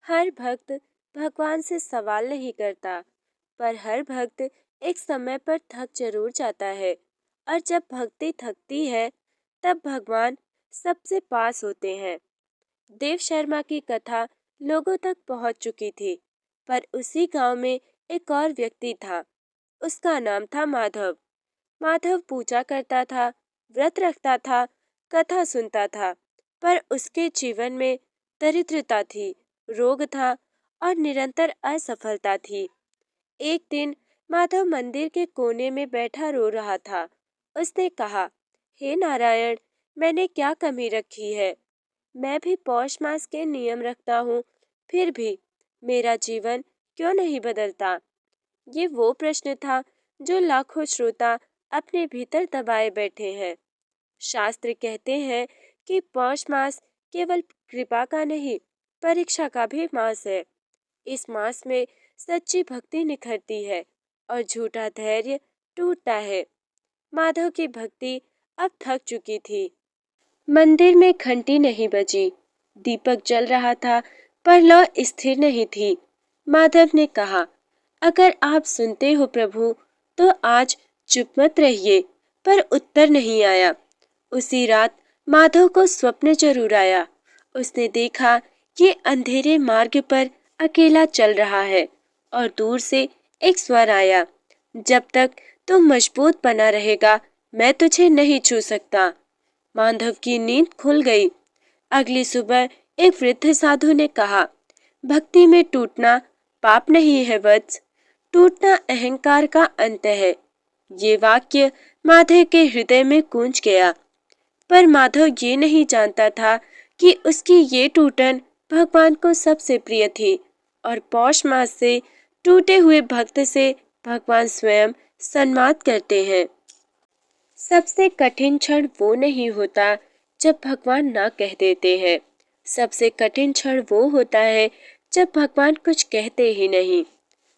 हर भक्त भगवान से सवाल नहीं करता, पर हर भक्त एक समय पर थक जरूर जाता है। और जब भक्ति थकती है, तब भगवान सबसे पास होते हैं। देव शर्मा की कथा लोगों तक पहुंच चुकी थी, पर उसी गांव में एक और व्यक्ति था। उसका नाम था माधव। माधव पूजा करता था, व्रत रखता था, कथा सुनता था, पर उसके जीवन में दरिद्रता थी, रोग था और निरंतर असफलता थी। एक दिन माधव मंदिर के कोने में बैठा रो रहा था। उसने कहा, हे नारायण, मैंने क्या कमी रखी है? मैं भी पौष मास के नियम रखता हूँ, फिर भी मेरा जीवन क्यों नहीं बदलता? ये वो प्रश्न था जो लाखों श्रोता अपने भीतर दबाए बैठे हैं। शास्त्र कहते हैं कि पौष मास केवल कृपा का नहीं, परीक्षा का भी मास है। इस मास में सच्ची भक्ति निखरती है और झूठा धैर्य टूटता है। माधव की भक्ति अब थक चुकी थी। मंदिर में घंटी नहीं बजी, दीपक जल रहा था, पर लौ स्थिर नहीं थी। माधव ने कहा, अगर आप सुनते हो प्रभु, तो आज चुप मत रहिए। पर उत्तर नहीं आया। उसी रात माधव को स्वप्न जरूर आया। उसने देखा कि अंधेरे मार्ग पर अकेला चल रहा है और दूर से एक स्वर आया, जब तक तू मजबूत बना रहेगा, मैं तुझे नहीं छू सकता। माधव की नींद खुल गई। अगली सुबह एक वृद्ध साधु ने कहा, भक्ति में टूटना पाप नहीं है वत्स, टूटना अहंकार का अंत है। ये वाक्य माधव के हृदय में गूंज गया। पर माधव ये नहीं जानता था कि उसकी ये टूटन भगवान को सबसे प्रिय थी और पौष मास से टूटे हुए भक्त से भगवान स्वयं संवाद करते हैं। सबसे कठिन क्षण वो नहीं होता जब भगवान ना कह देते हैं। सबसे कठिन क्षण वो होता है जब भगवान कुछ कहते ही नहीं।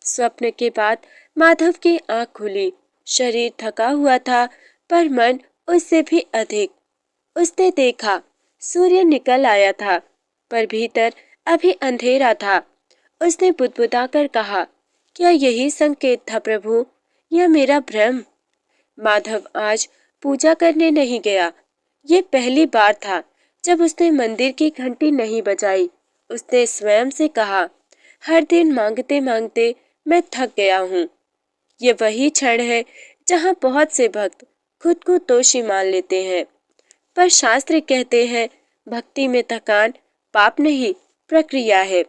स्वप्न के बाद माधव की आंख खुली। शरीर थका हुआ था, पर मन उससे भी अधिक। उसने देखा, सूर्य निकल आया था, पर भीतर अभी अंधेरा था। उसने बुदबुदाकर कहा, क्या यही संकेत था प्रभु, या मेरा भ्रम? माधव आज पूजा करने नहीं गया। ये पहली बार था जब उसने मंदिर की घंटी नहीं बजाई। उसने स्वयं से कहा, हर दिन मांगते मांगते मैं थक गया हूँ। ये वही क्षण है जहाँ बहुत से भक्त खुद को दोषी मान लेते हैं। पर शास्त्र कहते हैं, भक्ति में थकान पाप नहीं, प्रक्रिया है।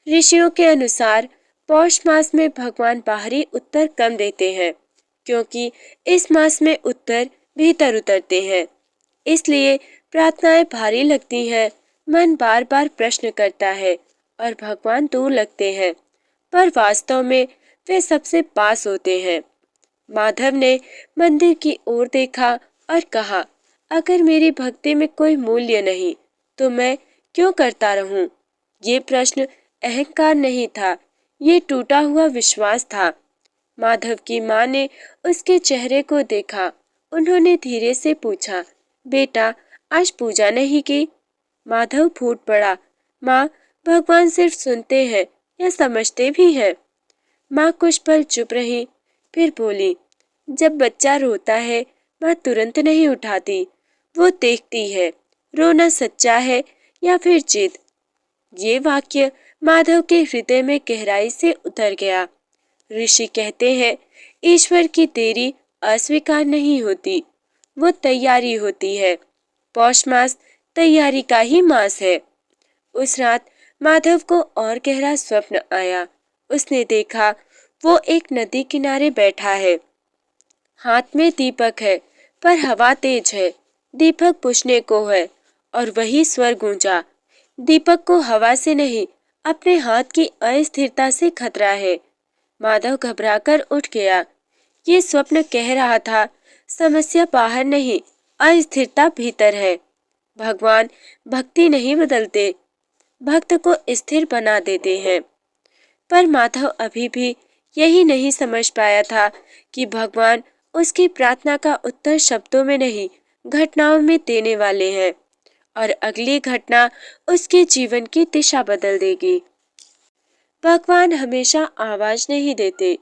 ऋषियों के अनुसार पौष मास में भगवान बाहरी उत्तर कम देते हैं, क्योंकि इस मास में उत्तर भीतर उतरते हैं। इसलिए प्रार्थनाएं भारी लगती हैं, मन बार बार प्रश्न करता है और भगवान दूर लगते हैं, पर वास्तव में वे सबसे पास होते हैं। माधव ने मंदिर की ओर देखा और कहा, अगर मेरी भक्ति में कोई मूल्य नहीं, तो मैं क्यों करता रहूं? ये प्रश्न अहंकार नहीं था, ये टूटा हुआ विश्वास था। माधव की माँ ने उसके चेहरे को देखा। उन्होंने धीरे से पूछा, बेटा, आज पूजा नहीं की? माधव फूट पड़ा, माँ, भगवान सिर्फ सुनते हैं या समझते भी हैं? माँ कुछ पल चुप रही, फिर बोली, जब बच्चा रोता है, माँ तुरंत नहीं उठाती। वो देखती है, रोना सच्चा है या फिर जिद। ये वाक्य माधव के हृदय में गहराई से उतर गया। ऋषि कहते हैं, ईश्वर की देरी अस्वीकार नहीं होती, वो तैयारी होती है। पौष मास तैयारी का ही मास है। उस रात माधव को और गहरा स्वप्न आया। उसने देखा, वो एक नदी किनारे बैठा है। हाथ में दीपक है, पर हवा तेज है। दीपक बुझने को है और वही स्वर गूंजा, दीपक को हवा से नहीं, अपने हाथ की अस्थिरता से खतरा है। माधव घबराकर उठ गया। ये स्वप्न कह रहा था, समस्या बाहर नहीं, अस्थिरता भीतर है। भगवान भक्ति नहीं बदलते, भक्त को स्थिर बना देते हैं। पर माधव अभी भी यही नहीं समझ पाया था कि भगवान उसकी प्रार्थना का उत्तर शब्दों में नहीं, घटनाओं में देने वाले हैं, और अगली घटना उसके जीवन की दिशा बदल देगी। भगवान हमेशा आवाज नहीं देते,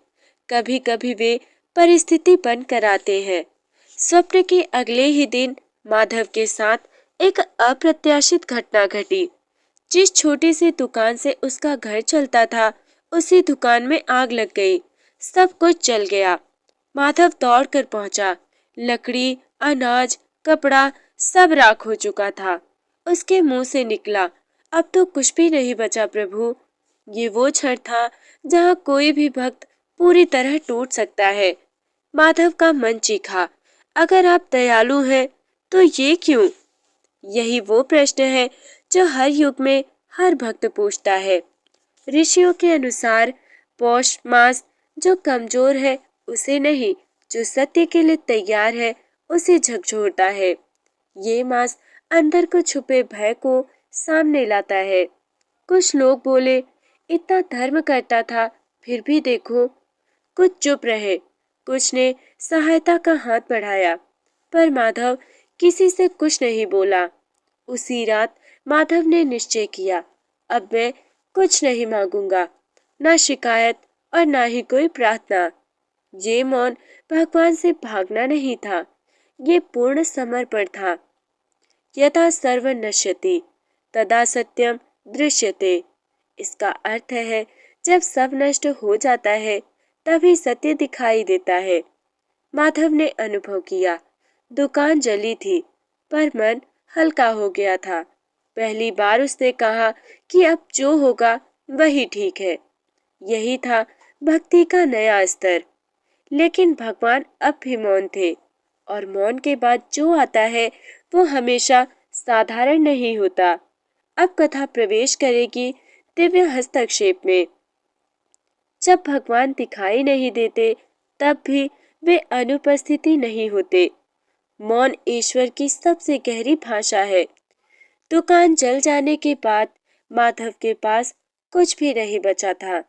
कभी कभी वे परिस्थिति बन कर आते हैं। स्वप्न के अगले ही दिन माधव के साथ एक अप्रत्याशित घटना घटी। जिस छोटी सी दुकान से उसका घर चलता था, उसी दुकान में आग लग गई। सब कुछ जल गया। माधव दौड़ कर पहुंचा। लकड़ी, अनाज, कपड़ा सब राख हो चुका था। उसके मुंह से निकला, अब तो कुछ भी नहीं बचा प्रभु। ये वो क्षण था जहाँ कोई भी भक्त पूरी तरह टूट सकता है। माधव का मन चीखा, अगर आप दयालु हैं तो ये क्यों? यही वो प्रश्न है जो हर युग में हर भक्त पूछता है। ऋषियों के अनुसार पौष मास जो कमजोर है उसे नहीं, जो सत्य के लिए तैयार है उसे झकझोरता है। ये मास अंदर को छुपे भय को सामने लाता है। कुछ लोग बोले, इतना धर्म करता था फिर भी देखो। कुछ चुप रहे, कुछ ने सहायता का हाथ बढ़ाया, पर माधव किसी से कुछ नहीं बोला। उसी रात माधव ने निश्चय किया, अब मैं कुछ नहीं मांगूंगा, ना शिकायत और ना ही कोई प्रार्थना। ये मौन भगवान से भागना नहीं था, ये पूर्ण समर्पण था। यथा सर्व नश्यति तदा सत्यम दृश्यते। इसका अर्थ है, जब सब नष्ट हो जाता है तभी सत्य दिखाई देता है। माधव ने अनुभव किया, दुकान जली थी पर मन हल्का हो गया था। पहली बार उसने कहा कि अब जो होगा वही ठीक है। यही था भक्ति का नया स्तर। लेकिन भगवान अब भी मौन थे, और मौन के बाद जो आता है वो हमेशा साधारण नहीं होता। अब कथा प्रवेश करेगी दिव्य हस्तक्षेप में। जब भगवान दिखाई नहीं देते तब भी वे अनुपस्थिति नहीं होते। मौन ईश्वर की सबसे गहरी भाषा है। दुकान जल जाने के बाद माधव के पास कुछ भी नहीं बचा था,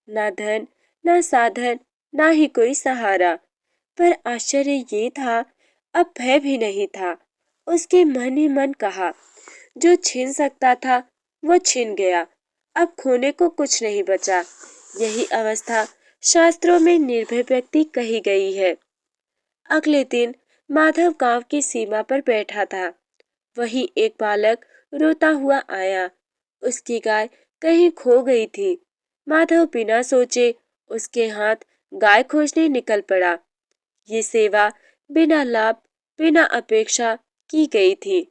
ना धन, ना साधन, ना ही कोई सहारा। पर आश्चर्य ये था, अब भय भी नहीं था। उसके मन ही मन कहा, जो छीन सकता था वो छीन गया, अब खोने को कुछ नहीं बचा। यही अवस्था शास्त्रों में निर्भय व्यक्ति कही गई है। अगले दिन माधव गांव की सीमा पर बैठा था। वहीं एक बालक रोता हुआ आया। उसकी गाय कहीं खो गई थी। माधव बिना सोचे उसके हाथ गाय खोजने निकल पड़ा। ये सेवा बिना लाभ, बिना अपेक्षा की गई थी।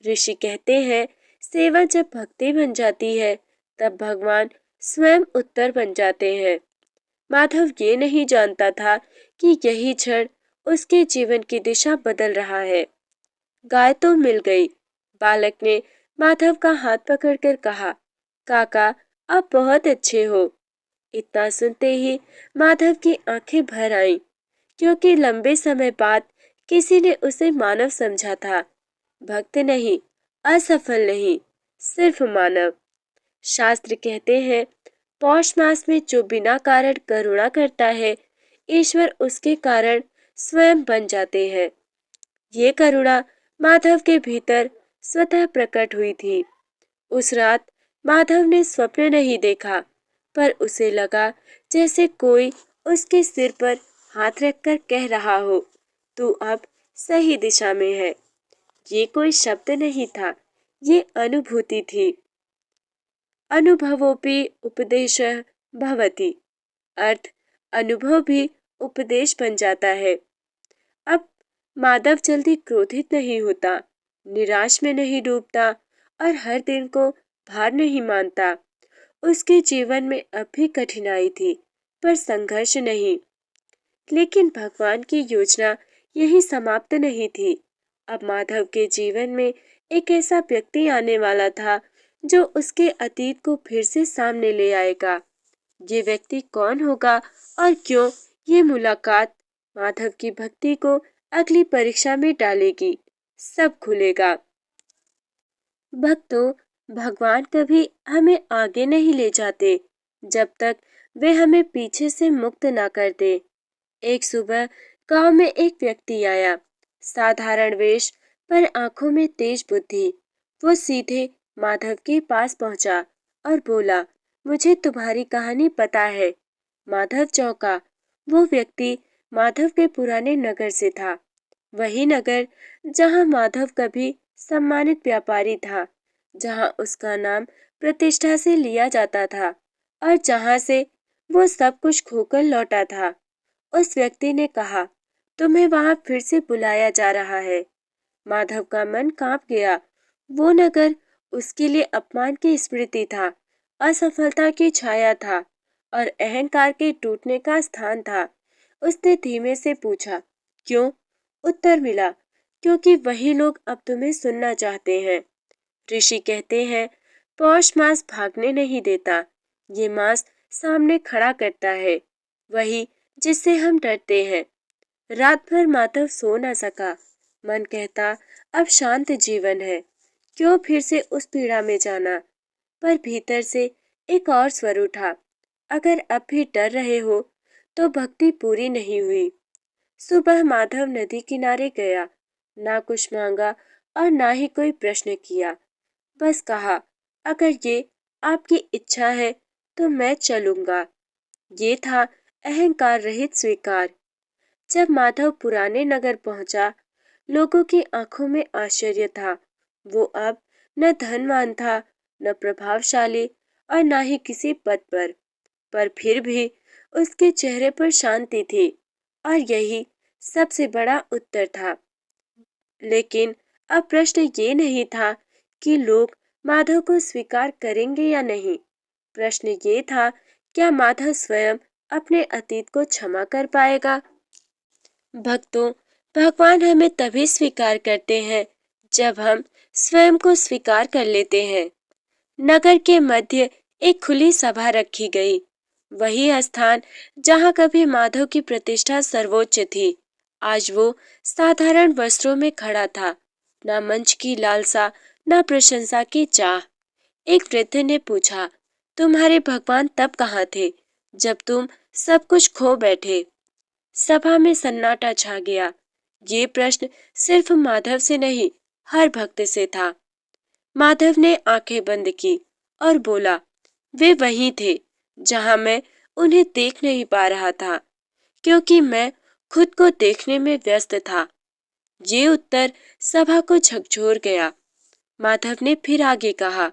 ऋषि कहते हैं, सेवा जब भक्ति बन जाती है तब भगवान स्वयं उत्तर बन जाते हैं। माधव ये नहीं जानता था कि यही क्षण उसके जीवन की दिशा बदल रहा है। गाय तो मिल गई। बालक ने माधव का हाथ पकड़कर कहा, काका आप बहुत अच्छे हो। इतना सुनते ही माधव की आंखें भर आईं, क्योंकि लंबे समय बाद किसी ने उसे मानव समझा था। भक्त नहीं, असफल नहीं, सिर्फ मानव। शास्त्र कहते हैं, पौष मास में जो बिना कारण करुणा करता है, ईश्वर उसके कारण स्वयं बन जाते हैं। ये करुणा माधव के भीतर स्वतः प्रकट हुई थी। उस रात माधव ने स्वप्न नहीं देखा, पर उसे लगा जैसे कोई उसके सिर पर हाथ रखकर कह रहा हो, तू अब सही दिशा में है। ये कोई शब्द नहीं था, ये अनुभूति थी। अनुभवोपि उपदेशः भवति। अर्थ, अनुभव भी उपदेश बन जाता है। अब माधव जल्दी क्रोधित नहीं होता, निराश में नहीं डूबता और हर दिन को भार नहीं मानता। उसके जीवन में अब भी कठिनाई थी, पर संघर्ष नहीं। लेकिन भगवान की योजना यही समाप्त नहीं थी। अब माधव के जीवन में एक ऐसा व्यक्ति आने वाला था जो उसके अतीत को फिर से सामने ले आएगा। ये व्यक्ति कौन होगा और क्यों, ये मुलाकात माधव की भक्ति को अगली परीक्षा में डालेगी। सब खुलेगा। भक्तों, भगवान कभी हमें आगे नहीं ले जाते जब तक वे हमें पीछे से मुक्त ना कर दे। एक सुबह गांव में एक व्यक्ति आया, साधारण वेश पर आंखों में तेज बुद्धि। वो सीधे माधव के पास पहुंचा और बोला, मुझे तुम्हारी कहानी पता है। माधव चौंका। वो व्यक्ति माधव के पुराने नगर से था। वही नगर जहां माधव कभी सम्मानित व्यापारी था, जहां उसका नाम प्रतिष्ठा से लिया जाता था और जहां से वो सब कुछ खोकर लौटा था। उस व्यक्ति ने कहा, तुम्हें वहां फिर से बुलाया जा रहा है। माधव का मन कांप गया। वो नगर उसके लिए अपमान की स्मृति था, असफलता की छाया था और अहंकार के टूटने का स्थान था। उसने धीमे से पूछा, क्यों? उत्तर मिला, क्योंकि वही लोग अब तुम्हें सुनना चाहते हैं। ऋषि कहते हैं, पौष मास भागने नहीं देता, ये मास सामने खड़ा करता है, वही जिससे हम डरते हैं। रात भर माधव सो न सका। मन कहता, अब शांत जीवन है, क्यों फिर से उस पीड़ा में जाना। पर भीतर से एक और स्वर उठा, अगर अब भी डर रहे हो तो भक्ति पूरी नहीं हुई। सुबह माधव नदी किनारे गया, ना कुछ मांगा और ना ही कोई प्रश्न किया। बस कहा, अगर ये आपकी इच्छा है तो मैं चलूंगा। ये था अहंकार रहित स्वीकार। जब माधव पुराने नगर पहुंचा, लोगों की आंखों में आश्चर्य था। वो अब न धनवान था, न प्रभावशाली और न ही किसी पद पर फिर भी उसके चेहरे पर शांति थी और यही सबसे बड़ा उत्तर था। लेकिन अब प्रश्न ये नहीं था कि लोग माधव को स्वीकार करेंगे या नहीं। प्रश्न ये था, क्या माधव स्वयं अपने अतीत को क्षमा कर पाएगा? भक्तों, भगवान हमें तभी स्वीकार करते हैं जब हम स्वयं को स्वीकार कर लेते हैं। नगर के मध्य एक खुली सभा रखी गई। वही स्थान जहाँ कभी माधव की प्रतिष्ठा सर्वोच्च थी, आज वो साधारण वस्त्रों में खड़ा था। न मंच की लालसा, न प्रशंसा की चाह। एक वृद्ध ने पूछा, तुम्हारे भगवान तब कहाँ थे जब तुम सब कुछ खो बैठे? सभा में सन्नाटा छा गया। ये प्रश्न सिर्फ माधव से नहीं, हर भक्त से था। माधव ने आंखें बंद की और बोला, वे वहीं थे जहां मैं उन्हें देख नहीं पा रहा था, क्योंकि मैं खुद को देखने में व्यस्त था। ये उत्तर सभा को झकझोर गया। माधव ने फिर आगे कहा,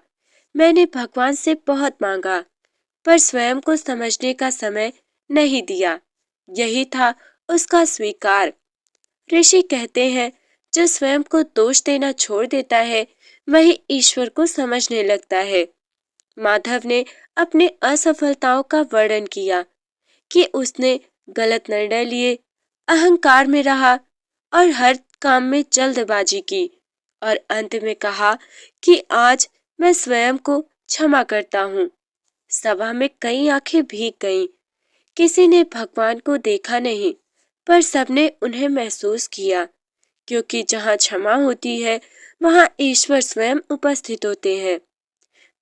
मैंने भगवान से बहुत मांगा, पर स्वयं को समझने का समय नहीं दिया। यही था उसका स्वीकार। ऋषि कहते हैं, जो स्वयं को दोष देना छोड़ देता है, वही ईश्वर को समझने लगता है। माधव ने अपने असफलताओं का वर्णन किया कि उसने गलत निर्णय लिए, अहंकार में रहा और हर काम में जल्दबाजी की, और अंत में कहा कि आज मैं स्वयं को क्षमा करता हूँ। सभा में कई आंखें भीग गईं। किसी ने भगवान को देखा नहीं, पर सबने उन्हें महसूस किया, क्योंकि जहाँ क्षमा होती है, वहाँ ईश्वर स्वयं उपस्थित होते हैं।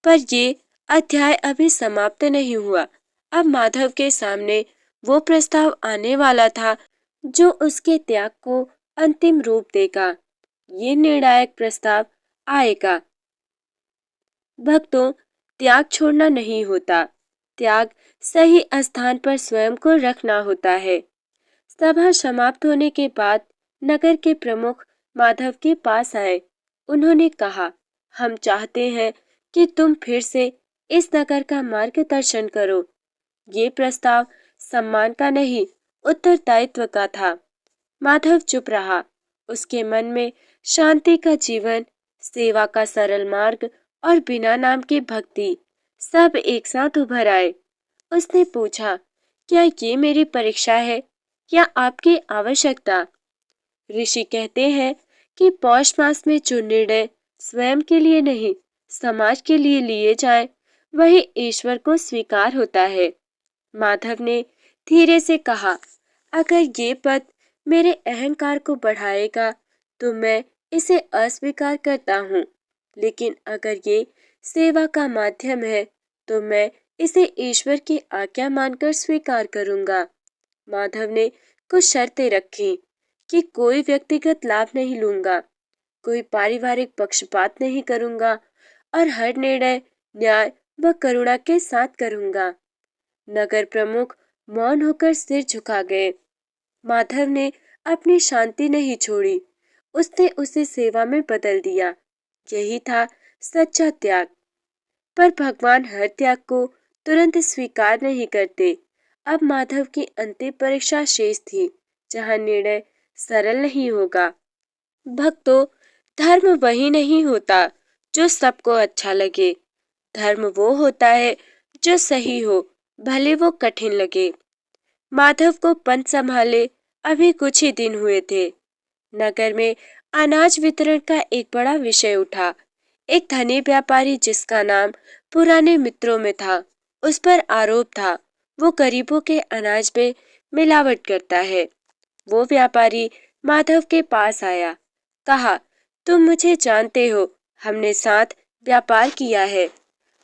पर ये अध्याय अभी समाप्त नहीं हुआ। अब माधव के सामने वो प्रस्ताव आने वाला था जो उसके त्याग को अंतिम रूप देगा। ये निर्णायक प्रस्ताव आएगा। भक्तों, त्याग छोड़ना नहीं होता, त्याग सही स्थान पर स्वयं को रखना होता है। सभा समाप्त होने के बाद नगर के प्रमुख माधव के पास आए। उन्होंने कहा, हम चाहते हैं कि तुम फिर से इस नगर का मार्गदर्शन करो। ये प्रस्ताव सम्मान का नहीं, उत्तरदायित्व का था। माधव चुप रहा। उसके मन में शांति का जीवन, सेवा का सरल मार्ग और बिना नाम की भक्ति सब एक साथ उभर आए। उसने पूछा, क्या ये मेरी परीक्षा है या आपकी आवश्यकता? ऋषि कहते हैं कि पौष मास में जो निर्णय स्वयं के लिए नहीं, समाज के लिए लिए जाए, वही ईश्वर को स्वीकार होता है। माधव ने धीरे से कहा, अगर ये पद मेरे अहंकार को बढ़ाएगा तो मैं इसे अस्वीकार करता हूँ, लेकिन अगर ये सेवा का माध्यम है तो मैं इसे ईश्वर की आज्ञा मानकर स्वीकार करूँगा। माधव ने कुछ शर्तें रखी कि कोई व्यक्तिगत लाभ नहीं लूंगा, कोई पारिवारिक पक्षपात नहीं करूंगा और हर निर्णय न्याय वह करुणा के साथ करूंगा। नगर प्रमुख मौन होकर सिर झुका गए। माधव ने अपनी शांति नहीं छोड़ी, उसने उसे सेवा में बदल दिया। यही था सच्चा त्याग। पर भगवान हर त्याग को तुरंत स्वीकार नहीं करते। अब माधव की अंतिम परीक्षा शेष थी, जहाँ निर्णय सरल नहीं होगा। भक्तों, धर्म वही नहीं होता जो सबको अच्छा लगे। धर्म वो होता है जो सही हो, भले वो कठिन लगे। माधव को पंथ संभाले अभी कुछ ही दिन हुए थे। नगर में अनाज वितरण का एक बड़ा विषय उठा। एक धनी व्यापारी जिसका नाम पुराने मित्रों में था, उस पर आरोप था वो गरीबों के अनाज में मिलावट करता है। वो व्यापारी माधव के पास आया, कहा, तुम मुझे जानते हो, हमने साथ व्यापार किया है।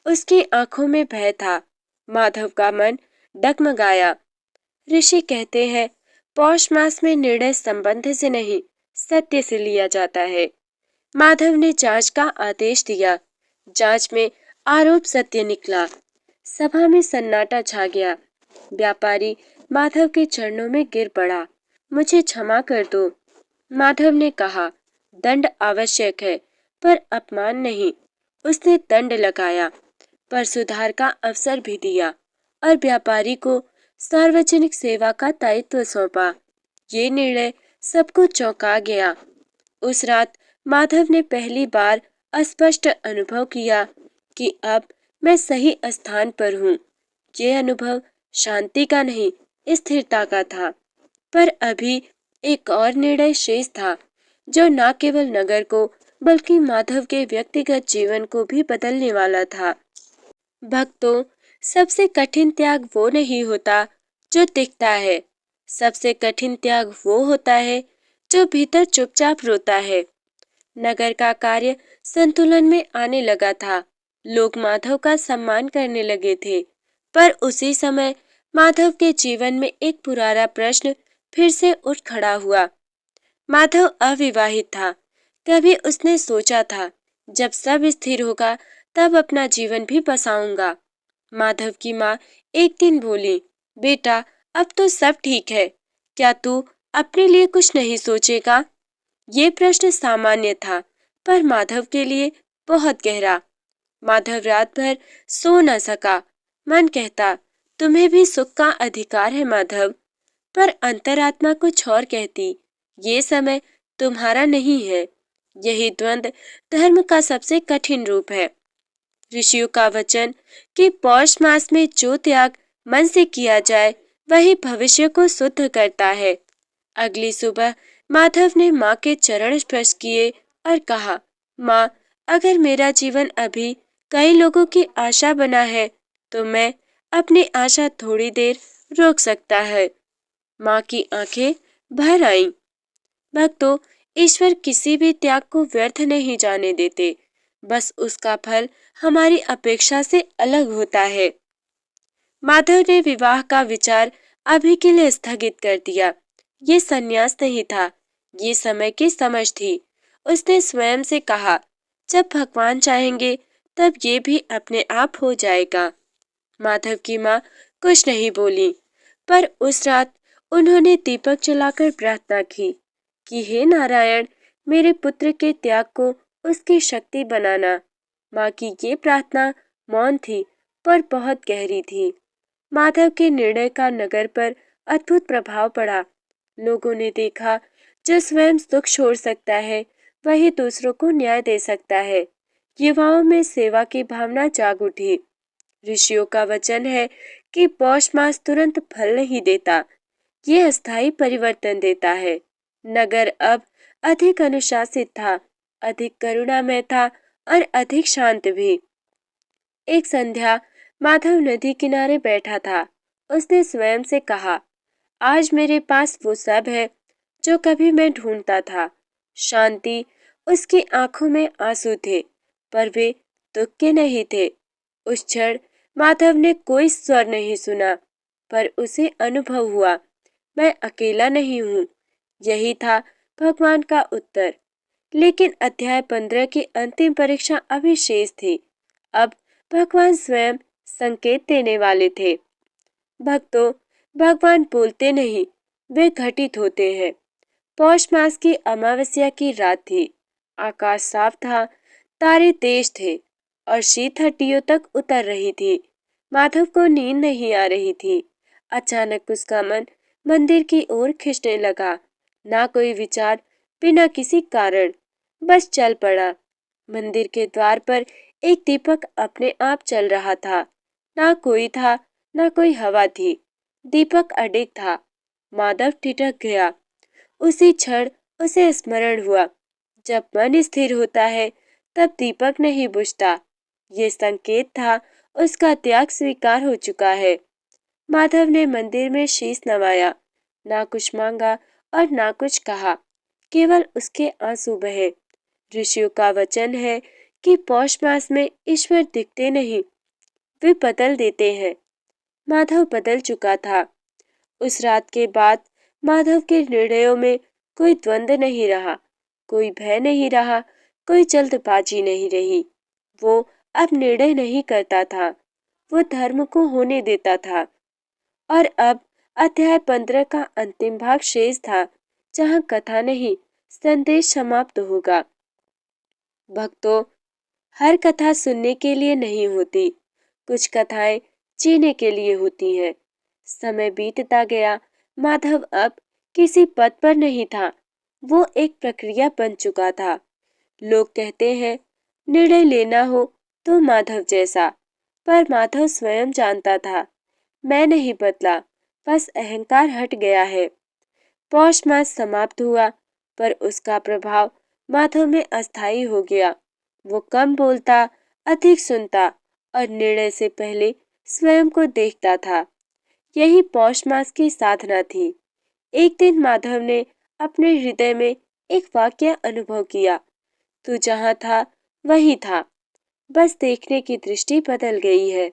उसकी आंखों में भय था। माधव का मन डगमगाया। ऋषि कहते हैं, पौष मास में निर्णय संबंध से नहीं, सत्य से लिया जाता है। माधव ने जांच का आदेश दिया। जांच में आरोप सत्य निकला। सभा में सन्नाटा छा गया। व्यापारी माधव के चरणों में गिर पड़ा। मुझे क्षमा कर दो, माधव ने कहा। दंड आवश्यक है, पर अपमान नहीं। उसने दंड लगाया, पर सुधार का अवसर भी दिया और व्यापारी को सार्वजनिक सेवा का दायित्व सौंपा। ये निर्णय सबको चौंका गया। उस रात माधव ने पहली बार अस्पष्ट अनुभव किया कि अब मैं सही स्थान पर हूँ। ये अनुभव शांति का नहीं, स्थिरता का था। पर अभी एक और निर्णय शेष था, जो न केवल नगर को बल्कि माधव के व्यक्तिगत जीवन को भी बदलने वाला था। भक्तों, सबसे कठिन त्याग वो नहीं होता जो दिखता है। सबसे कठिन त्याग वो होता है जो भीतर चुपचाप रोता है। नगर का कार्य संतुलन में आने लगा था। लोग माधव का सम्मान करने लगे थे। पर उसी समय माधव के जीवन में एक पुराना प्रश्न फिर से उठ खड़ा हुआ। माधव अविवाहित था। कभी उसने सोचा था, जब सब स्थिर होगा तब अपना जीवन भी बसाऊंगा। माधव की माँ एक दिन बोली, बेटा, अब तो सब ठीक है, क्या तू अपने लिए कुछ नहीं सोचेगा? ये प्रश्न सामान्य था, पर माधव के लिए बहुत गहरा। माधव रात भर सो न सका। मन कहता, तुम्हें भी सुख का अधिकार है माधव। पर अंतरात्मा कुछ और कहती, ये समय तुम्हारा नहीं है। यही द्वंद्व धर्म का सबसे कठिन रूप है। ऋषियों का वचन कि पौष मास में जो त्याग मन से किया जाए वही भविष्य को शुद्ध करता है। अगली सुबह माधव ने माँ के चरण स्पर्श किए और कहा, माँ, अगर मेरा जीवन अभी कई लोगों की आशा बना है तो मैं अपनी आशा थोड़ी देर रोक सकता है। माँ की आंखें भर आईं। भक्तों, ईश्वर किसी भी त्याग को व्यर्थ नहीं जाने देते, बस उसका फल हमारी अपेक्षा से अलग होता है। माधव ने विवाह का विचार अभी के लिए स्थगित कर दिया। ये संन्यास नहीं था, ये समय की समझ थी। उसने स्वयं से कहा, जब भगवान चाहेंगे तब ये भी अपने आप हो जाएगा। माधव की माँ कुछ नहीं बोली, पर उस रात उन्होंने दीपक जलाकर प्रार्थना की कि हे नारायण, मेरे पुत्र के त्याग को उसकी शक्ति बनाना। माँ की ये प्रार्थना मौन थी, पर बहुत गहरी थी। माधव के निर्णय का नगर पर अद्भुत प्रभाव पड़ा। लोगों ने देखा, जो स्वयं सुख छोड़ सकता है वही दूसरों को न्याय दे सकता है। युवाओं में सेवा की भावना जाग उठी। ऋषियों का वचन है कि पौष मास तुरंत फल नहीं देता, ये अस्थायी परिवर्तन देता है। नगर अब अधिक अनुशासित था, अधिक करुणामय था और अधिक शांत भी। एक संध्या माधव नदी किनारे बैठा था। उसने स्वयं से कहा, आज मेरे पास वो सब है जो कभी मैं ढूंढता था। शांति। उसकी आंखों में आंसू थे, पर वे दुख के नहीं थे। उस क्षण माधव ने कोई स्वर नहीं सुना, पर उसे अनुभव हुआ, मैं अकेला नहीं हूँ। यही था भगवान का उत्तर। लेकिन अध्याय 15 की अंतिम परीक्षा अभी शेष थी। अब भगवान स्वयं संकेत देने वाले थे। भक्तों, भगवान बोलते नहीं, वे घटित होते हैं। पौष मास की अमावस्या की रात थी। आकाश साफ था, तारे तेज थे और शीत हड्डियों तक उतर रही थी। माधव को नींद नहीं आ रही थी। अचानक उसका मन मंदिर की ओर खिंचने लगा। ना कोई विचार, बिना किसी कारण, बस चल पड़ा। मंदिर के द्वार पर एक दीपक अपने आप चल रहा था। ना कोई था, ना कोई हवा थी। दीपक अडिग था। माधव ठिठक गया। उसी क्षण उसे स्मरण हुआ, जब मन स्थिर होता है तब दीपक नहीं बुझता। ये संकेत था, उसका त्याग स्वीकार हो चुका है। माधव ने मंदिर में शीश नवाया। ना कुछ मांगा और ना कुछ कहा, केवल उसके आंसू बहे। ऋषियों का वचन है कि पौष मास में ईश्वर दिखते नहीं, वे बदल देते हैं। माधव बदल चुका था। उस रात के बाद माधव के निर्णयों में कोई द्वंद्व नहीं रहा, कोई भय नहीं रहा, कोई जल्दबाजी नहीं रही। वो अब निर्णय नहीं करता था, वो धर्म को होने देता था। और अब अध्याय 15 का अंतिम भाग शेष था, जहाँ कथा नहीं, संदेश समाप्त होगा। भक्तों, हर कथा सुनने के लिए नहीं होती, कुछ कथाएं जीने के लिए होती हैं। समय बीतता गया। माधव अब किसी पद पर नहीं था, वो एक प्रक्रिया बन चुका था। लोग कहते हैं निर्णय लेना हो तो माधव जैसा, पर माधव स्वयं जानता था, मैं नहीं बदला, बस अहंकार हट गया है। पौष मास समाप्त हुआ, पर उसका प्रभाव माधव में अस्थायी हो गया। वो कम बोलता, अधिक सुनता और निर्णय से पहले स्वयं को देखता था। यही पौष मास की साधना थी। एक दिन माधव ने अपने हृदय में एक वाक्य अनुभव किया, तू जहाँ था वही था, बस देखने की दृष्टि बदल गई है।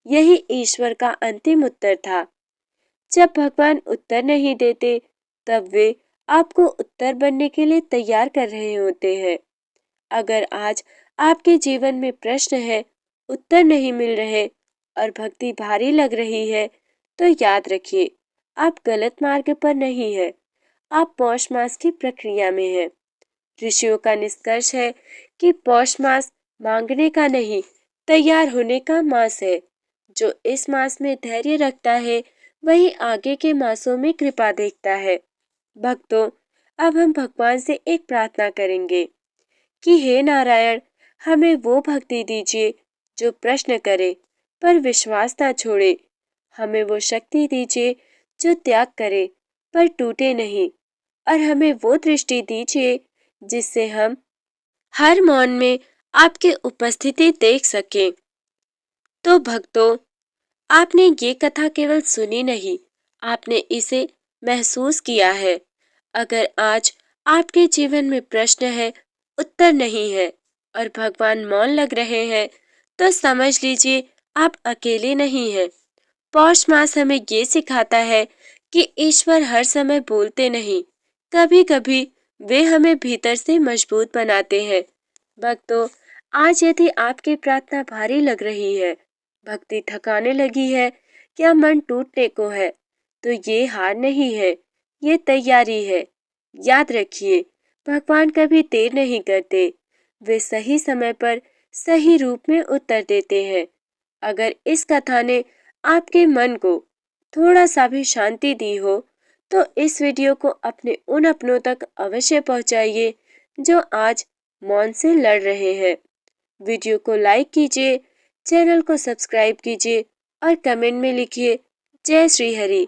यही ईश्वर का अंतिम उत्तर था। जब भगवान उत्तर नहीं देते, तब वे आपको उत्तर बनने के लिए तैयार कर रहे होते हैं। अगर आज आपके जीवन में प्रश्न है, उत्तर नहीं मिल रहे और भक्ति भारी लग रही है, तो याद रखिए, आप गलत मार्ग पर नहीं है, आप पौष मास की प्रक्रिया में हैं। ऋषियों का निष्कर्ष है कि पौष मास मांगने का नहीं, तैयार होने का मास है। जो इस मास में धैर्य रखता है, वही आगे के मासों में कृपा देखता है। भक्तों, अब हम भगवान से एक प्रार्थना करेंगे कि हे नारायण, हमें वो भक्ति दीजिए जो प्रश्न करे पर विश्वास ना छोड़े। हमें वो शक्ति दीजिए जो त्याग करे पर टूटे नहीं। और हमें वो दृष्टि दीजिए जिससे हम हर मौन में आपकी उपस्थिति देख सकें। तो भक्तों, आपने ये कथा केवल सुनी नहीं, आपने इसे महसूस किया है। अगर आज आपके जीवन में प्रश्न है, उत्तर नहीं है और भगवान मौन लग रहे हैं, तो समझ लीजिए आप अकेले नहीं हैं। पौष मास हमें ये सिखाता है कि ईश्वर हर समय बोलते नहीं, कभी कभी वे हमें भीतर से मजबूत बनाते हैं। भक्तों, आज यदि आपकी प्रार्थना भारी लग रही है, भक्ति थकाने लगी है या मन टूटने को है, तो ये हार नहीं है, ये तैयारी है। याद रखिए, भगवान कभी देर नहीं करते, वे सही समय पर सही रूप में उत्तर देते हैं। अगर इस कथा ने आपके मन को थोड़ा सा भी शांति दी हो, तो इस वीडियो को अपने उन अपनों तक अवश्य पहुंचाइए जो आज मौन से लड़ रहे हैं। वीडियो को लाइक कीजिए, चैनल को सब्सक्राइब कीजिए और कमेंट में लिखिए जय श्री हरि।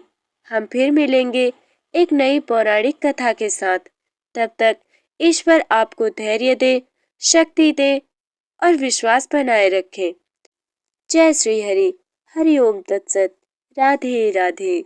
हम फिर मिलेंगे एक नई पौराणिक कथा के साथ। तब तक ईश्वर आपको धैर्य दे, शक्ति दे और विश्वास बनाए रखे। जय श्री हरि। हरि ओम तत्सत। राधे राधे।